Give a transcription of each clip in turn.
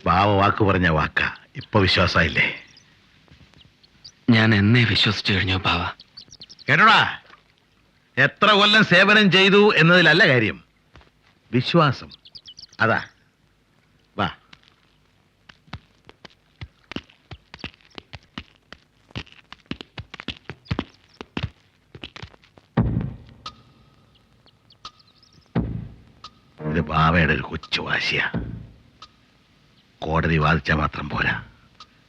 ബാവ വാക്ക് പറഞ്ഞ വാക്ക ഇപ്പൊ വിശ്വാസമായില്ലേ? ഞാൻ എന്നേ വിശ്വസിച്ചു കഴിഞ്ഞു ബാവ. കേട്ടോടാ, എത്ര കൊല്ലം സേവനം ചെയ്തു എന്നതിലല്ല കാര്യം, വിശ്വാസം. അതാ. വാ. ഇത് ബാവയുടെ ഒരു കൊച്ചു വാശിയാ. കോടതി വാദിച്ചാൽ മാത്രം പോരാ,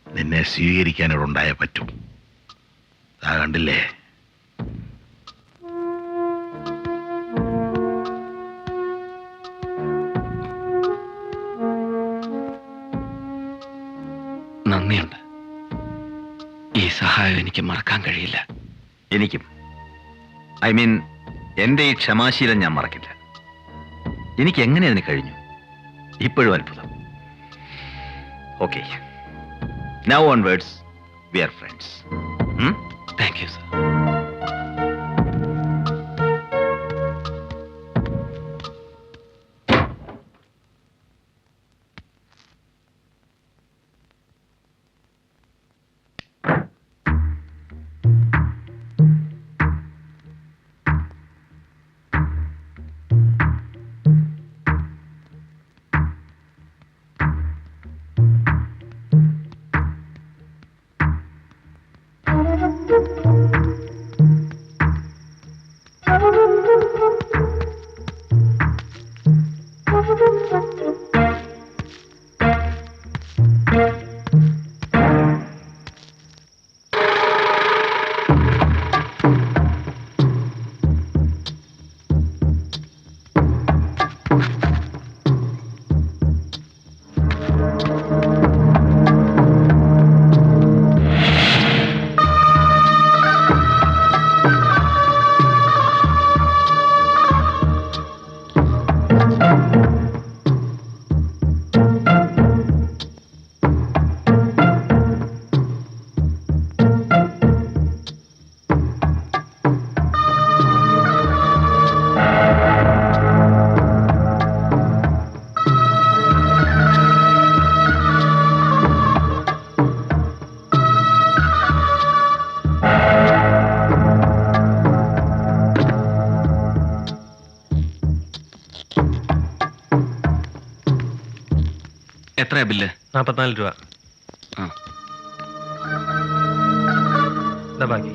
നിന്നെ സ്വീകരിക്കാനോടുണ്ടായേ പറ്റൂ. ആ കണ്ടില്ലേ, നന്ദിയുണ്ട്. ഈ സഹായം എനിക്ക് മറക്കാൻ കഴിയില്ല. എനിക്കും. ഐ മീൻ, എന്റെ ഈ ക്ഷമാശീലം ഞാൻ മറക്കില്ല. എനിക്ക് എങ്ങനെ അതിന് കഴിഞ്ഞു? ഇപ്പോഴും അത്ഭുതം. Okay, now onwards we are friends. Thank you sir. എത്രയാ ബില്ല്? 44 രൂപ. ബാക്കി.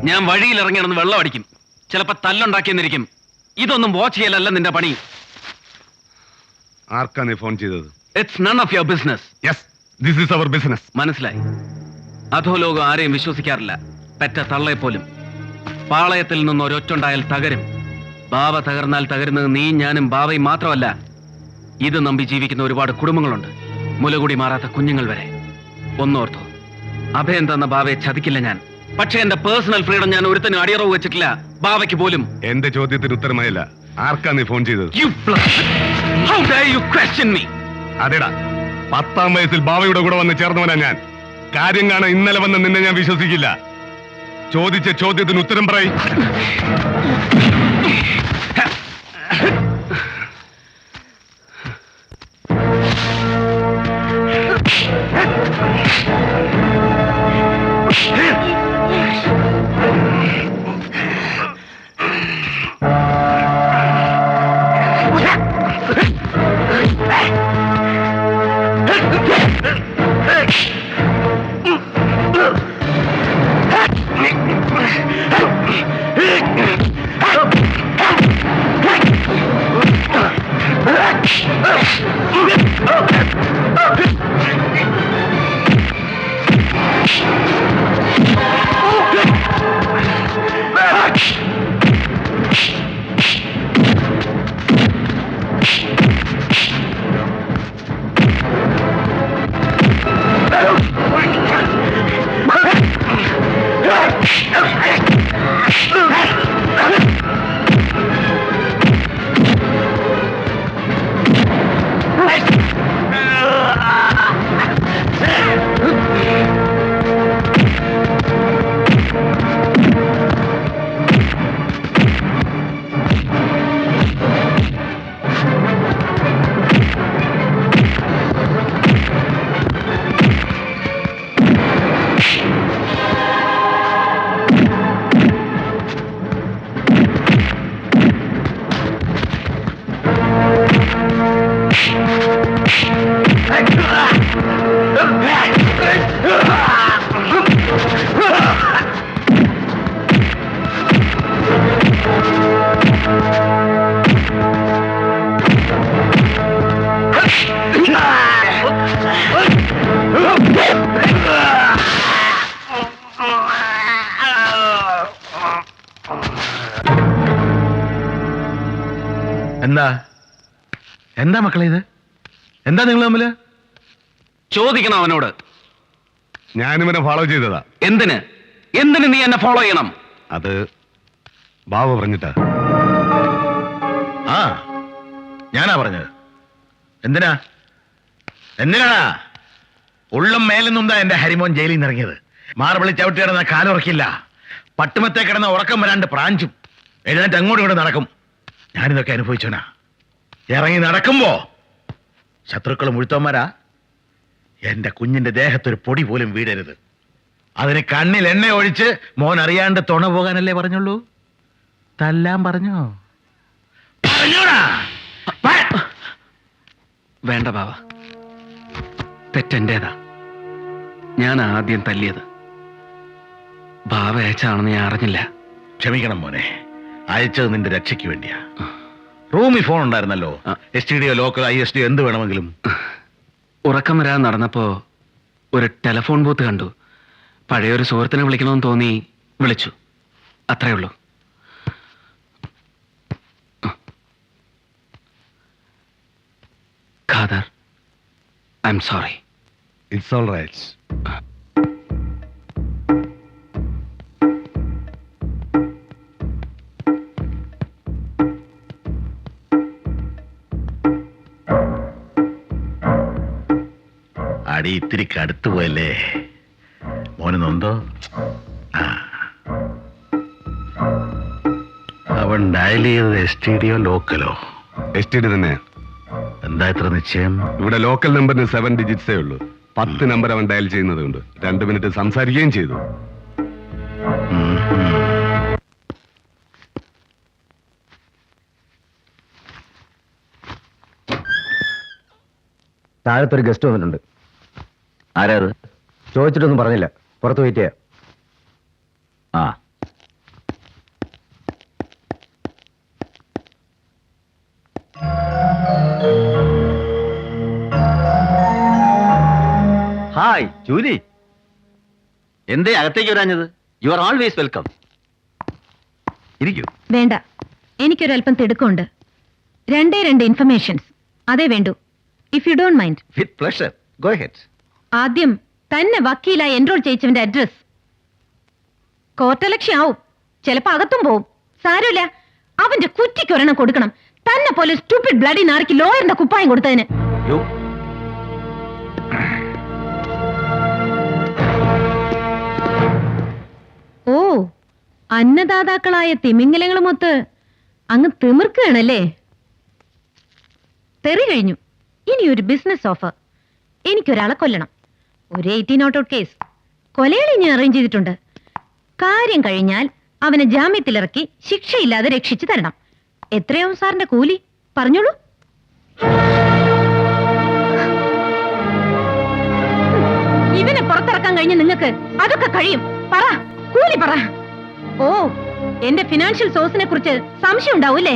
ഞാൻ വഴിയിൽ ഇറങ്ങിയാണെന്ന് വെള്ളം അടിക്കും, ചിലപ്പോ തല്ലുണ്ടാക്കിയെന്നിരിക്കും. ഇതൊന്നും വാച്ച് ചെയ്യലല്ല നിന്റെ പണി. ആർക്കാ നീ ഫോൺ ചെയ്തത്? It's none of your business. Yes, this is our business. മനസ്സിലായി. അധോലോകം ആരെയും വിശ്വസിക്കാറില്ല, പെറ്റ തള്ളയെ പോലും. പാളയത്തിൽ നിന്ന് ഒരൊറ്റുണ്ടായാൽ തകരും. ബാവ തകർന്നാൽ തകരുന്നത് നീ ഞാനും ബാവയും മാത്രമല്ല, ഇത് നമ്പി ജീവിക്കുന്ന ഒരുപാട് കുടുംബങ്ങളുണ്ട്, മുലകൂടി മാറാത്ത കുഞ്ഞുങ്ങൾ വരെ. ഒന്നോർത്തോ, അഭയം തന്ന ബാവയെ ചതിക്കില്ല ഞാൻ. പക്ഷെ എന്റെ പേഴ്സണൽ ഫ്രീഡം ഞാൻ ഒരുത്തനും അടിയറവ് വെച്ചിട്ടില്ല, ബാവയ്ക്ക് പോലും. എന്റെ ചോദ്യത്തിന് ഉത്തരമായില്ല. ആർക്കാ നീ ഫോൺ ചെയ്തത്? How dare you question me? അതെടാ, 10ാം വയസ്സിൽ ബാവയുടെ കൂടെ വന്ന് ചേർന്നവനാ ഞാൻ. കാര്യം കാണാൻ ഇന്നലെ വന്ന് നിന്നെ ഞാൻ വിശ്വസിക്കില്ല. ചോദിച്ച ചോദ്യത്തിന് ഉത്തരം പറയും. എന്താ എന്താ മക്കളെ ഇത്? എന്താ നിങ്ങൾ തമ്മില്? ചോദിക്കണം അവനോട്. ഞാനിവനെ ഫോളോ ചെയ്തതാ. എന്തിന് എന്തിന് നീ എന്നെ ഫോളോ ചെയ്യണം? അത് ബാവ പറഞ്ഞിട്ടാ. ആ ഞാനാ പറഞ്ഞത്. എന്തിനാ എന്തിനാടാ? ഉള്ളും മേലെന്നുണ്ടാ എന്റെ ഹരിമോൻ ജയിലിൽ നിന്ന് ഇറങ്ങിയത്. മാർബിളി ചവിട്ടി കിടന്ന കാലുറക്കില്ല, പട്ടുമത്തെ കിടന്ന ഉറക്കം വരാണ്ട് പ്രാഞ്ചും എഴുന്നേറ്റ് അങ്ങോട്ടും ഇങ്ങോട്ട് നടക്കും. ഞാനിതൊക്കെ അനുഭവിച്ചോനാ. ഇറങ്ങി നടക്കുമ്പോ ശത്രുക്കൾ മുഴുത്തവന്മാരാ. എന്റെ കുഞ്ഞിന്റെ ദേഹത്തൊരു പൊടി പോലും വീഴരുത്. അതിന് കണ്ണിൽ എണ്ണ ഒഴിച്ച് മോൻ അറിയാണ്ട് തുണ പോകാനല്ലേ പറഞ്ഞുള്ളൂ. തല്ലാൻ പറഞ്ഞോ? പറഞ്ഞോടാ. വേണ്ട ബാവ, തെറ്റെന്റേതാ. ഞാൻ ആദ്യം തല്ലിയത്. ബാവ അയച്ചാണെന്ന് ഞാൻ അറിഞ്ഞില്ല. ക്ഷമിക്കണം മോനെ, അയച്ചത് നിന്റെ രക്ഷയ്ക്ക് വേണ്ടിയാ. റൂമിൽ ഫോൺ ഉണ്ടായിരുന്നല്ലോ. STD ലോക്കൽ ISD എന്ത് വേണമെങ്കിലും. ഉറക്കം വരാതെ നടന്നപ്പോ ഒരു ടെലിഫോൺ ബൂത്ത് കണ്ടു. പഴയൊരു സുഹൃത്തിനെ വിളിക്കണമെന്ന് തോന്നി, വിളിച്ചു. അത്രേ ഉള്ളൂ. Khader, I'm sorry. It's all right. അടി ഇത്തിരി കടുത്തു പോയല്ലേ മോന്? നൊന്തോ? അവൻ ഡയൽ ചെയ്തത് STD ലോക്കലോ? STD തന്നെ. എന്താ ഇത്ര നിശ്ചയം? ഇവിടെ ലോക്കൽ നമ്പറിന് 7 ഡിജിറ്റ്സേ ഉള്ളൂ. 10 നമ്പർ അവൻ ഡയൽ ചെയ്യുന്നത് കൊണ്ട് 2 മിനിറ്റ് സംസാരിക്കുകയും ചെയ്തു. താഴത്തൊരു ഗസ്റ്റ് വന്നിട്ടുണ്ട്. ആരാ അത്? ചോദിച്ചിട്ടൊന്നും പറഞ്ഞില്ല. പുറത്ത് വെയിറ്റ് ചെയ്യാം. ആ, ഹായ് ജൂലി. എന്തേ അകത്തേക്ക് വരാഞ്ഞത്? You are always welcome. ഇരിക്കൂ. വേണ്ട, എനിക്കൊരല്പം തിടുക്കമുണ്ട്. 2 ഇൻഫർമേഷൻസ് അതേ വേണ്ടു. If you don't mind. With pleasure, go ahead. ആദ്യം തന്നെ വക്കീലായി എൻറോൾ ചെയ്യിച്ചവന്റെ അഡ്രസ്. കോർട്ടലക്ഷ്യം ആവും, ചിലപ്പോ അകത്തും പോവും. സാരമില്ല, അവന്റെ കുറ്റിക്കൊരെണ്ണം കൊടുക്കണം. തന്നെ പോലെ സ്റ്റുപ്പിഡ് ബ്ലഡി നാറിക്ക് ലോയറിന്റെ കുപ്പായം കൊടുത്തതിന്. ഓ, അന്നദാതാക്കളായ തിമിംഗലങ്ങളുമൊത്ത് അങ്ങ് തിമിർക്കുകയാണല്ലേ? തെറി കഴിഞ്ഞു. ഇനി ഒരു ബിസിനസ് ഓഫർ. എനിക്കൊരാളെ കൊല്ലണം. ഒരു 18 നോട്ട് ഔട്ട് കേസ്. കൊലയാളി ഞാൻ അറേഞ്ച് ചെയ്തിട്ടുണ്ട്. കാര്യം കഴിഞ്ഞാൽ അവനെ ജാമ്യത്തിലിറക്കി ശിക്ഷയില്ലാതെ രക്ഷിച്ചു തരണം. എത്രയാവും സാറിന്റെ കൂലി? പറഞ്ഞോളൂ. ഇവനെ പുറത്തിറക്കാൻ കഴിഞ്ഞ നിങ്ങൾക്ക് അതൊക്കെ കഴിയും. പറ, കൂലി പറ. ഓ, എന്റെ ഫിനാൻഷ്യൽ സോഴ്സിനെ കുറിച്ച് സംശയം ഉണ്ടാവൂല്ലേ?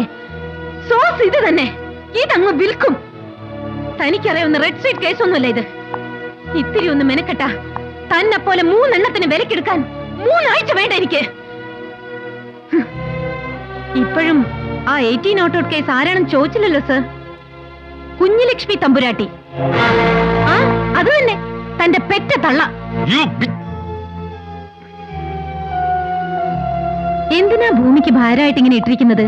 സോഴ്സ് ഇത് തന്നെ. ഇതങ്ങ് വിൽക്കും. തനിക്കറിയാവുന്ന റെഡ് സ്ട്രീറ്റ് കേസൊന്നുമല്ല ഇത്. ഇത്തിരി ഒന്ന് മെനക്കെട്ട തന്നെ പോലെ 3 എണ്ണത്തിന് വിലക്കെടുക്കാൻ 3 ആഴ്ച വേണ്ട എനിക്ക്. ഇപ്പോഴും ആ 18 നോട്ട് ഔട്ട് കേസ് ആരാണെന്ന് ചോദിച്ചില്ലല്ലോ സർ. കുഞ്ഞിലക്ഷ്മി തമ്പുരാട്ടി. ആ, അത് തന്നെ, തന്റെ പെറ്റ തള്ള. എന്തിനാ ഭൂമിക്ക് ഭാരമായിട്ട് ഇങ്ങനെ ഇട്ടിരിക്കുന്നത്?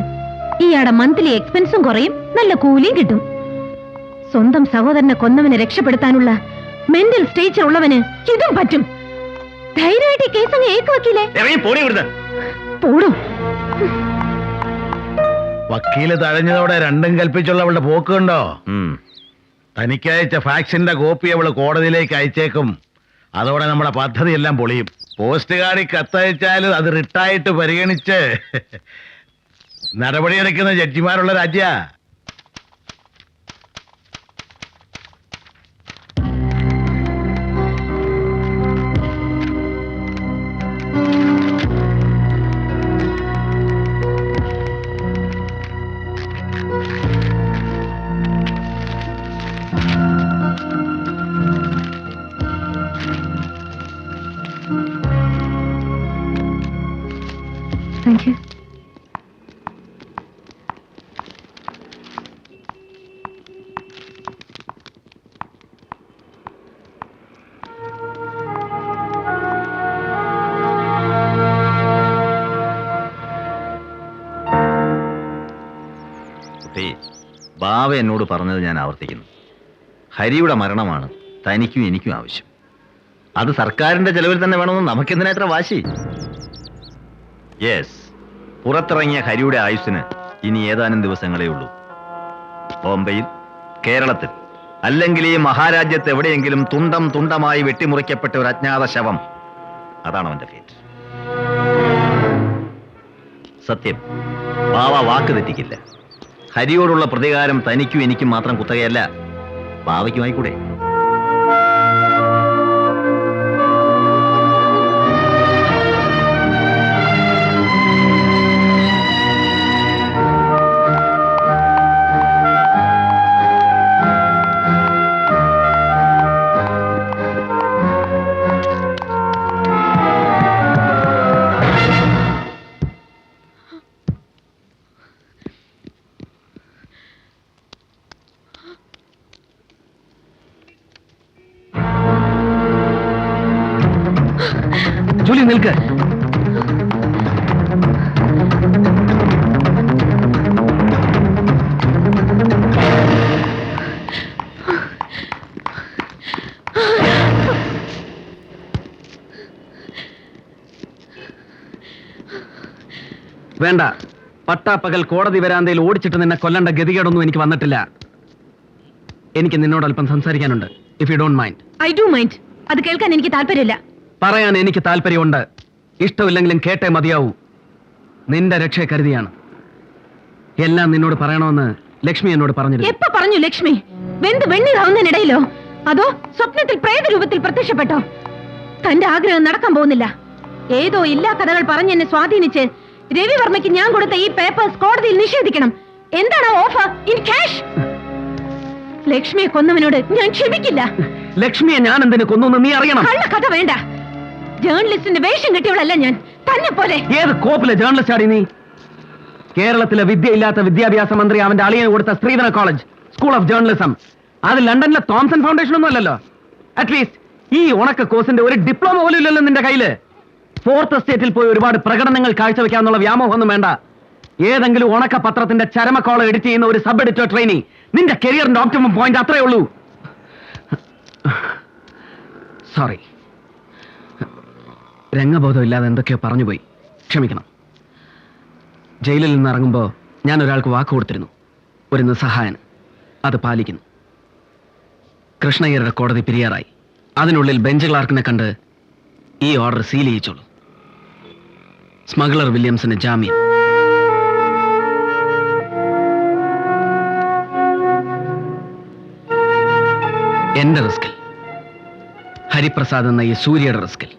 ഇയാടെ മന്ത്ലി എക്സ്പെൻസും കുറയും, നല്ല കൂലിയും കിട്ടും. സ്വന്തം സഹോദരനെ കൊന്നവനെ രക്ഷപ്പെടുത്താനുള്ള മെന്റൽ സ്റ്റേച്ചർ ഉള്ളവന് ഇതും പറ്റും. ധൈര്യമായിട്ട് ഈ കേസ് അങ്ങ് ഏക്കുവക്കീലേ. പോടും. വക്കീല് തഴഞ്ഞതോടെ രണ്ടും കൽപ്പിച്ചുള്ള അവളുടെ പോക്കുണ്ടോ? തനിക്കയച്ച ഫാക്സിന്റെ കോപ്പി അവള് കോടതിയിലേക്ക് അയച്ചേക്കും. അതോടെ നമ്മുടെ പദ്ധതി എല്ലാം പൊളിയും. പോസ്റ്റ് കാർഡിൽ കത്തയച്ചാൽ അത് റിട്ടായിട്ട് പരിഗണിച്ച് നടപടിയെടുക്കുന്ന ജഡ്ജിമാരുള്ള രാജ്യ. Thank you. കുട്ടി, ബാവ എന്നോട് പറഞ്ഞത് ഞാൻ ആവർത്തിക്കുന്നു. ഹരിയുടെ മരണമാണ് തനിക്കും എനിക്കും ആവശ്യം. അത് സർക്കാരിന്റെ ചെലവിൽ തന്നെ വേണമെന്ന് നമുക്കെന്തിനാ ഇത്ര വാശി? യെസ്, പുറത്തിറങ്ങിയ ഹരിയുടെ ആയുസ്സിന് ഇനി ഏതാനും ദിവസങ്ങളേ ഉള്ളൂ. ബോംബെയിൽ, കേരളത്തിൽ, അല്ലെങ്കിൽ ഈ മഹാരാജ്യത്ത് എവിടെയെങ്കിലും തുണ്ടം തുണ്ടമായി വെട്ടിമുറിക്കപ്പെട്ട ഒരു അജ്ഞാത ശവം. അതാണ് അവന്റെ ഫേറ്റ്. സത്യം, ബാവ വാക്ക് തെറ്റിക്കില്ല. ഹരിയോടുള്ള പ്രതികാരം തനിക്കും എനിക്കും മാത്രം കുത്തകയല്ല, ബാവയ്ക്കുമായിക്കൂടെ? ജൂലി നിൽക്ക്. വേണ്ട, പട്ടാപ്പകൽ കോടതി വരാന്തയിൽ ഓടിച്ചിട്ട് നിന്നെ കൊല്ലണ്ട ഗതികേടൊന്നും എനിക്ക് വന്നിട്ടില്ല. എനിക്ക് നിന്നോട് അല്പം സംസാരിക്കാനുണ്ട്. If you don't mind. I do mind. അത് കേൾക്കാൻ എനിക്ക് താല്പര്യമില്ല. പറയാൻ എനിക്ക് താല്പര്യമുണ്ട്. ഇഷ്ടമില്ലെങ്കിലും കേട്ടേ മതിയാവൂ. നിന്റെ രക്ഷയെ കരുതിയാണ് എല്ലാം നിന്നോട് പറയണമെന്ന് ലക്ഷ്മി എന്നോട് പറഞ്ഞിരുന്നു. എപ്പോ പറഞ്ഞു ലക്ഷ്മി? വെന്ത് വെണ്ണീറാവുന്നതിനിടയിലോ അതോ സ്വപ്നത്തിൽ പ്രേത രൂപത്തിൽ പ്രത്യക്ഷപ്പെട്ടോ? തന്റെ ആഗ്രഹം നടക്കാൻ പോകുന്നില്ല. ഏതോ ഇല്ലാ കഥകൾ പറഞ്ഞ് എന്നെ സ്വാധീനിച്ച് രവിവർമ്മയ്ക്ക് ഞാൻ കൊടുത്ത ഈ പേപ്പേഴ്സ് കോടതിയിൽ നിഷേധിക്കണം. എന്താണ് ഓഫർ ഇൻ ക്യാഷ്? ലക്ഷ്മിയെ കൊന്നവനോട് ഞാൻ ക്ഷമിക്കില്ല. ലക്ഷ്മിയെ ഞാൻ എന്തിനു കൊന്നു നീ അറിയണം. കള്ള കഥ വേണ്ട. ജേർണലിസ്റ്റിന്റെ വേഷം കെട്ടിയവളല്ല ഞാൻ, തന്നെ പോലെ. ഏത് കോപ്പിലെ ജേർണലിസ്റ്റ് ആടി നീ? കേരളത്തിലെ വിദ്യയില്ലാത്ത വിദ്യാഭ്യാസ മന്ത്രി അവന്റെ അളിയന് കൊടുത്ത സ്ത്രീധന കോളേജ്, സ്കൂൾ ഓഫ് ജേർണലിസം, അത് ലണ്ടനിലെ തോംസൺ ഫൗണ്ടേഷൻ ഒന്നും അല്ലല്ലോ. അറ്റ്ലീസ്റ്റ് ഈ ഉണക്ക കോഴ്സിന്റെ ഒരു ഡിപ്ലോമ പോലും ഇല്ലല്ലോ നിന്റെ കയ്യില്. ഫോർത്ത് എസ്റ്റേറ്റിൽ പോയി ഒരുപാട് പ്രകടനങ്ങൾ കാഴ്ചവെക്കാന്നുള്ള വ്യാമോഹമൊന്നും വേണ്ട. ഏതെങ്കിലും ഉണക്ക പത്രത്തിന്റെ ചരമക്കോളം എഡിറ്റ് ചെയ്യുന്ന ഒരു സബ് എഡിറ്റർ ട്രെയിനിങ് നിന്റെ കരിയറിന്റെ ഓപ്റ്റിമം പോയിന്റ് അത്രേ ഉള്ളൂ. സോറി, രംഗബോധം ഇല്ലാതെ എന്തൊക്കെയോ പറഞ്ഞുപോയി, ക്ഷമിക്കണം. ജയിലിൽ നിന്ന് ഇറങ്ങുമ്പോൾ ഞാൻ ഒരാൾക്ക് വാക്ക് കൊടുത്തിരുന്നു, ഒരു നിസ്സഹായന്. അത് പാലിക്കുന്നു. കൃഷ്ണയ്യരുടെ കോടതി പിരിയാറായി. അതിനുള്ളിൽ ബെഞ്ച് ക്ലാർക്കിനെ കണ്ട് ഈ ഓർഡർ സീൽ ചെയ്യിച്ചോളൂ. സ്മഗ്ലർ വില്യംസിന് ജാമ്യം. എന്റെ റിസ്കിൽ, ഹരിപ്രസാദ് എന്ന ഈ സൂര്യയുടെ റിസ്കിൽ.